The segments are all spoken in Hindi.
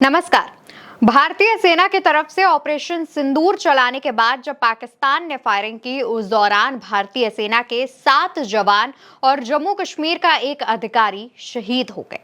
नमस्कार। भारतीय सेना की तरफ से ऑपरेशन सिंदूर चलाने के बाद जब पाकिस्तान ने फायरिंग की, उस दौरान भारतीय सेना के 7 जवान और जम्मू कश्मीर का एक अधिकारी शहीद हो गए।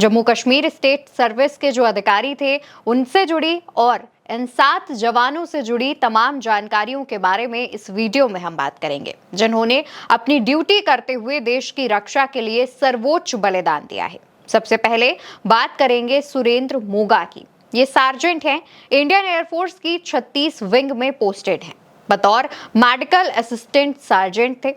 जम्मू कश्मीर स्टेट सर्विस के जो अधिकारी थे, उनसे जुड़ी और इन 7 जवानों से जुड़ी तमाम जानकारियों के बारे में इस वीडियो में हम बात करेंगे, जिन्होंने अपनी ड्यूटी करते हुए देश की रक्षा के लिए सर्वोच्च बलिदान दिया है। सबसे पहले बात करेंगे सुरेंद्र मोगा की। ये सार्जेंट हैं, इंडियन एयरफोर्स की 36 विंग में पोस्टेड हैं। बतौर मेडिकल असिस्टेंट सार्जेंट थे।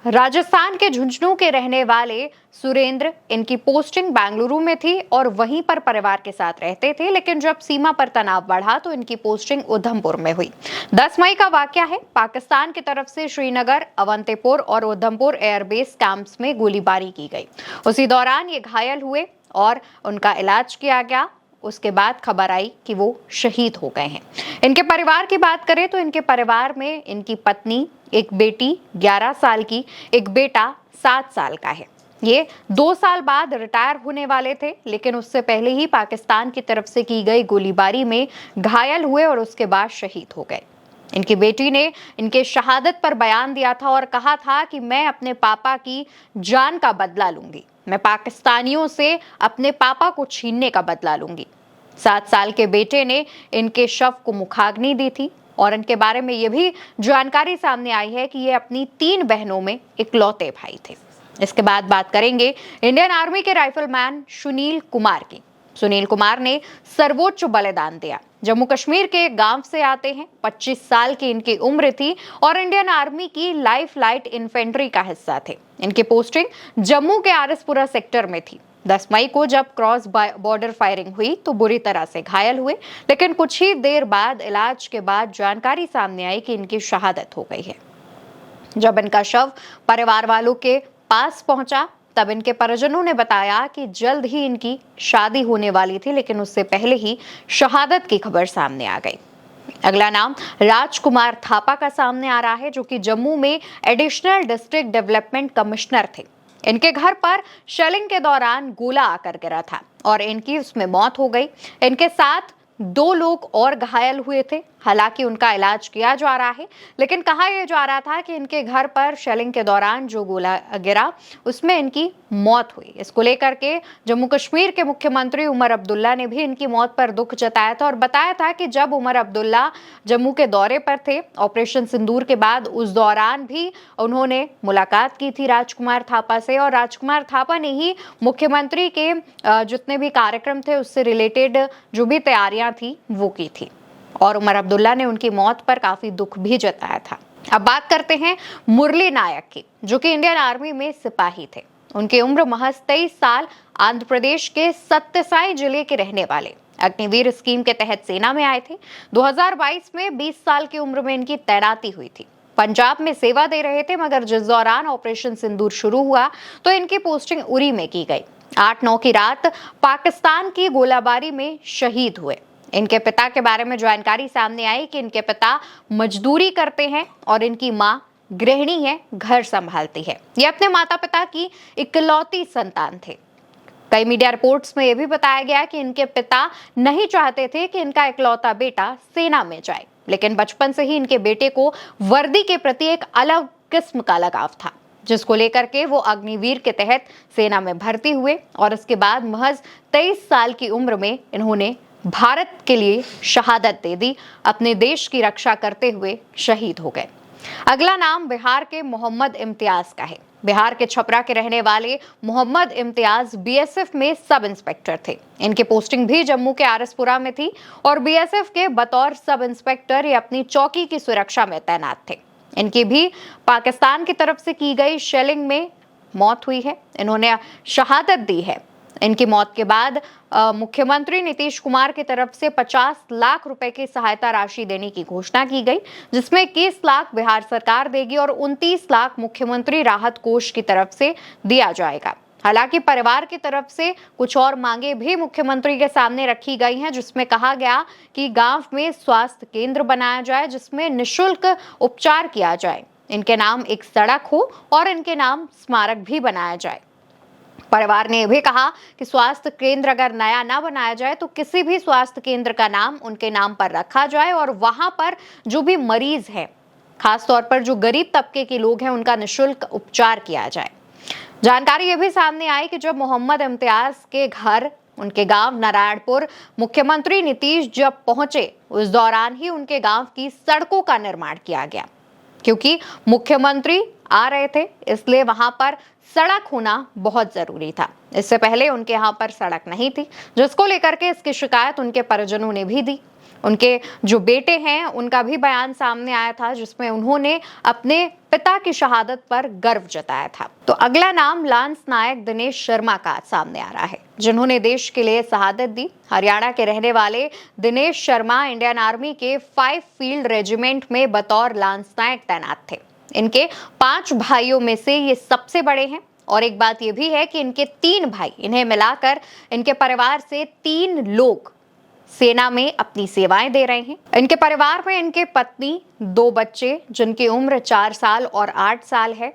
राजस्थान के झुंझुनू के रहने वाले सुरेंद्र, इनकी पोस्टिंग बेंगलुरु में थी और वहीं पर परिवार के साथ रहते थे, लेकिन जब सीमा पर तनाव बढ़ा तो इनकी पोस्टिंग उधमपुर में हुई। 10 मई का वाकया है। पाकिस्तान की तरफ से श्रीनगर, अवंतीपुर और उधमपुर एयरबेस कैंप्स में गोलीबारी की गई। उसी दौरान ये घायल हुए और उनका इलाज किया गया। उसके बाद खबर आई कि वो शहीद हो गए हैं। इनके परिवार की बात करें तो इनके परिवार में इनकी पत्नी, एक बेटी 11 साल की, एक बेटा 7 साल का है। ये 2 साल बाद रिटायर होने वाले थे, लेकिन उससे पहले ही पाकिस्तान की तरफ से की गई गोलीबारी में घायल हुए और उसके बाद शहीद हो गए। इनकी बेटी ने इनके शहादत पर बयान दिया था और कहा था कि मैं अपने पापा की जान का बदला लूंगी। मैं पाकिस्तानियों से अपने पापा को छीनने का बदला लूंगी। 7 साल के बेटे ने इनके शव को मुखाग्नि दी थी और इनके बारे में यह भी जानकारी सामने आई है कि ये अपनी 3 बहनों में इकलौते भाई थे। इसके बाद बात करेंगे इंडियन आर्मी के राइफलमैन सुनील कुमार की। सुनील कुमार ने सर्वोच्च बलिदान दिया। जम्मू कश्मीर के एक गांव से आते हैं। 25 साल की इनकी उम्र थी और इंडियन आर्मी की लाइफ लाइट इन्फेंट्री का हिस्सा थे। इनकी पोस्टिंग जम्मू के आरएसपुरा सेक्टर में थी। 10 मई को जब क्रॉस बॉर्डर फायरिंग हुई तो बुरी तरह से घायल हुए, लेकिन कुछ ही देर बाद इलाज के बाद जानकारी सामने आई कि इनकी शहादत हो गई है। जब इनका शव परिवार वालों के पास पहुंचा, तब इनके परिजनों ने बताया कि जल्द ही इनकी शादी होने वाली थी, लेकिन उससे पहले ही शहादत की खबर सामने आ गई। अगला नाम राजकुमार थापा का सामने आ रहा है, जो कि जम्मू में एडिशनल डिस्ट्रिक्ट डेवलपमेंट कमिश्नर थे। इनके घर पर शेलिंग के दौरान गोला आकर गिरा था और इनकी उसमें मौत हो गई। इनके साथ 2 लोग और घायल हुए थे। हालांकि उनका इलाज किया जा रहा है, लेकिन कहा यह जा रहा था कि इनके घर पर शेलिंग के दौरान जो गोला गिरा, उसमें इनकी मौत हुई। इसको लेकर के जम्मू कश्मीर के मुख्यमंत्री उमर अब्दुल्ला ने भी इनकी मौत पर दुख जताया था और बताया था कि जब उमर अब्दुल्ला जम्मू के दौरे पर थे ऑपरेशन सिंदूर के बाद, उस दौरान भी उन्होंने मुलाकात की थी राजकुमार थापा से और राजकुमार थापा ने ही मुख्यमंत्री के जितने भी कार्यक्रम थे उससे रिलेटेड जो भी तैयारियां थी वो की थी और उमर अब्दुल्ला ने उनकी मौत पर काफी दुख भी जताया था। अब बात करते हैं मुरली नायक की, जो कि इंडियन आर्मी में सिपाही थे। उनकी उम्र महज 23 साल, आंध्र प्रदेश के सत्यसाई जिले के रहने वाले। अग्निवीर स्कीम के तहत सेना में आए थे। 2022 में 20 साल की उम्र में इनकी तैनाती हुई थी। पंजाब में सेवा दे रहे थे, मगर जिस दौरान ऑपरेशन सिंदूर शुरू हुआ तो इनकी पोस्टिंग उरी में की गई। 8-9 की रात पाकिस्तान की गोलाबारी में शहीद हुए। इनके पिता के बारे में जानकारी सामने आई कि इनके पिता मजदूरी करते हैं और इनकी मां गृहिणी है, घर संभालती है। ये अपने माता पिता की इकलौती संतान थे। कई मीडिया रिपोर्ट्स में यह भी बताया गया कि इनके पिता नहीं चाहते थे कि इनका इकलौता बेटा सेना में जाए, लेकिन बचपन से ही इनके बेटे को वर्दी के प्रति एक अलग किस्म का लगाव था, जिसको लेकर के वो अग्निवीर के तहत सेना में भर्ती हुए और इसके बाद महज 23 साल की उम्र में इन्होंने भारत के लिए शहादत दे दी। अपने देश की रक्षा करते हुए शहीद हो गए। अगला नाम बिहार के मोहम्मद इम्तियाज का है। बिहार के छपरा के रहने वाले मोहम्मद इम्तियाज बीएसएफ में सब इंस्पेक्टर थे। इनकी पोस्टिंग भी जम्मू के आरएसपुरा में थी और बीएसएफ के बतौर सब इंस्पेक्टर ये अपनी चौकी की सुरक्षा में तैनात थे। इनकी भी पाकिस्तान की तरफ से की गई शेलिंग में मौत हुई है। इन्होंने शहादत दी है। इनकी मौत के बाद मुख्यमंत्री नीतीश कुमार की तरफ से 50 लाख रुपए की सहायता राशि देने की घोषणा की गई, जिसमें 21 लाख बिहार सरकार देगी और 29 लाख मुख्यमंत्री राहत कोष की तरफ से दिया जाएगा। हालांकि परिवार की तरफ से कुछ और मांगे भी मुख्यमंत्री के सामने रखी गई हैं, जिसमें कहा गया कि गांव में स्वास्थ्य केंद्र बनाया जाए जिसमें निःशुल्क उपचार किया जाए, इनके नाम एक सड़क हो और इनके नाम स्मारक भी बनाया जाए। परिवार ने यह भी कहा कि स्वास्थ्य केंद्र अगर नया ना बनाया जाए तो किसी भी स्वास्थ्य केंद्र का नाम उनके नाम पर रखा जाए और वहां पर जो भी मरीज है, खासतौर पर जो गरीब तबके के लोग हैं, उनका निःशुल्क उपचार किया जाए। जानकारी ये भी सामने आई कि जब मोहम्मद इम्तियाज के घर, उनके गांव नारायणपुर, मुख्यमंत्री नीतीश जब पहुंचे, उस दौरान ही उनके गांव की सड़कों का निर्माण किया गया। क्योंकि मुख्यमंत्री आ रहे थे, इसलिए वहां पर सड़क होना बहुत जरूरी था। इससे पहले उनके यहाँ पर सड़क नहीं थी, जिसको लेकर के इसकी शिकायत उनके परिजनों ने भी दी। उनके जो बेटे हैं, उनका भी बयान सामने आया था, जिसमें उन्होंने अपने पिता की शहादत पर गर्व जताया था। तो अगला नाम लांस नायक दिनेश शर्मा का सामने आ रहा है, जिन्होंने देश के लिए शहादत दी। हरियाणा के रहने वाले दिनेश शर्मा इंडियन आर्मी के 5 फील्ड रेजिमेंट में बतौर लांस नायक तैनात थे। इनके 5 भाइयों में से ये सबसे बड़े हैं। और एक बात यह भी है कि इनके 3 भाई, इन्हें मिलाकर इनके परिवार से 3 लोग सेना में अपनी सेवाएं दे रहे हैं। इनके परिवार में इनके पत्नी, 2 बच्चे जिनकी उम्र 4 साल और 8 साल है,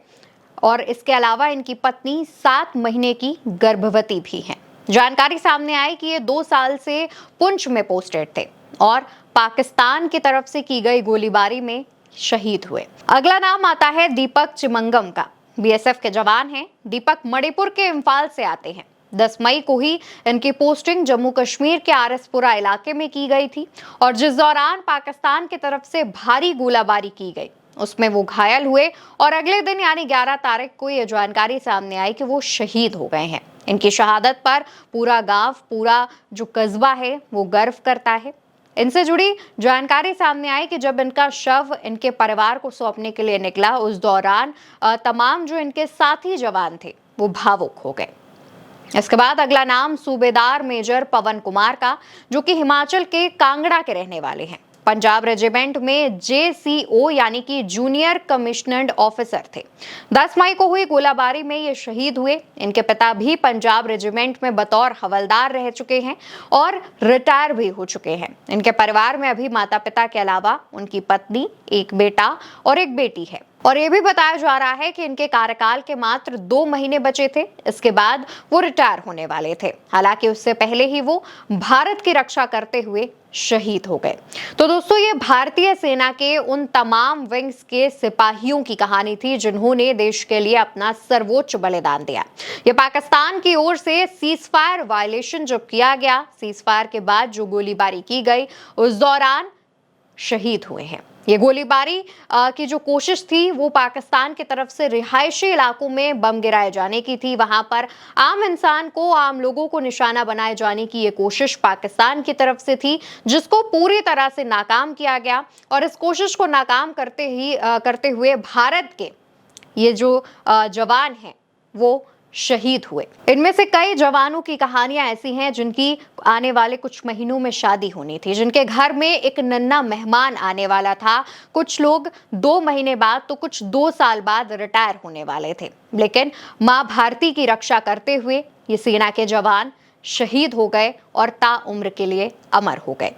और इसके अलावा इनकी पत्नी 7 महीने की गर्भवती भी है। जानकारी सामने आई कि ये 2 साल से पुंछ में पोस्टेड थे और पाकिस्तान की तरफ से की गई गोलीबारी में शहीद हुए। अगला नाम आता है दीपक चिमंगम का। बीएसएफ के जवान हैं। दीपक मणिपुर के इम्फाल से आते हैं। 10 मई को ही इनकी पोस्टिंग जम्मू कश्मीर के आरएसपुरा इलाके में की गई थी और जिस दौरान पाकिस्तान की तरफ से भारी गोलाबारी की गई, उसमें वो घायल हुए और अगले दिन यानी 11 तारीख को ये जानकारी सामने आई कि वो शहीद हो गए हैं। इनकी शहादत पर पूरा गांव, पूरा जो कस्बा है, वो गर्व करता है। इनसे जुड़ी जानकारी सामने आई कि जब इनका शव इनके परिवार को सौंपने के लिए निकला, उस दौरान तमाम जो इनके साथी जवान थे वो भावुक हो गए। इसके बाद अगला नाम सूबेदार मेजर पवन कुमार का, जो कि हिमाचल के कांगड़ा के रहने वाले हैं। पंजाब रेजिमेंट में JCO यानी कि जूनियर कमिश्नर्ड ऑफिसर थे। 10 मई को हुई गोलाबारी में ये शहीद हुए। इनके पिता भी पंजाब रेजिमेंट में बतौर हवलदार रह चुके हैं और रिटायर भी हो चुके हैं। इनके परिवार में अभी माता पिता के अलावा उनकी पत्नी, एक बेटा और एक बेटी है। और ये भी बताया जा रहा है कि इनके कार्यकाल के मात्र 2 महीने बचे थे, इसके बाद वो रिटायर होने वाले थे। हालांकि उससे पहले ही वो भारत की रक्षा करते हुए शहीद हो गए। तो दोस्तों, ये भारतीय सेना के उन तमाम विंग्स के सिपाहियों की कहानी थी जिन्होंने देश के लिए अपना सर्वोच्च बलिदान दिया। ये पाकिस्तान की ओर से सीज फायर वायलेशन जब किया गया, सीज फायर के बाद जो गोलीबारी की गई, उस दौरान शहीद हुए हैं। ये गोलीबारी की जो कोशिश थी वो पाकिस्तान की तरफ से रिहायशी इलाकों में बम गिराए जाने की थी। वहां पर आम इंसान को, आम लोगों को निशाना बनाए जाने की ये कोशिश पाकिस्तान की तरफ से थी, जिसको पूरी तरह से नाकाम किया गया। और इस कोशिश को नाकाम करते हुए भारत के ये जो जवान हैं वो शहीद हुए। इनमें से कई जवानों की कहानियां ऐसी हैं जिनकी आने वाले कुछ महीनों में शादी होनी थी, जिनके घर में एक नन्हा मेहमान आने वाला था। कुछ लोग 2 महीने बाद तो कुछ 2 साल बाद रिटायर होने वाले थे, लेकिन मां भारती की रक्षा करते हुए ये सेना के जवान शहीद हो गए और ताउम्र के लिए अमर हो गए।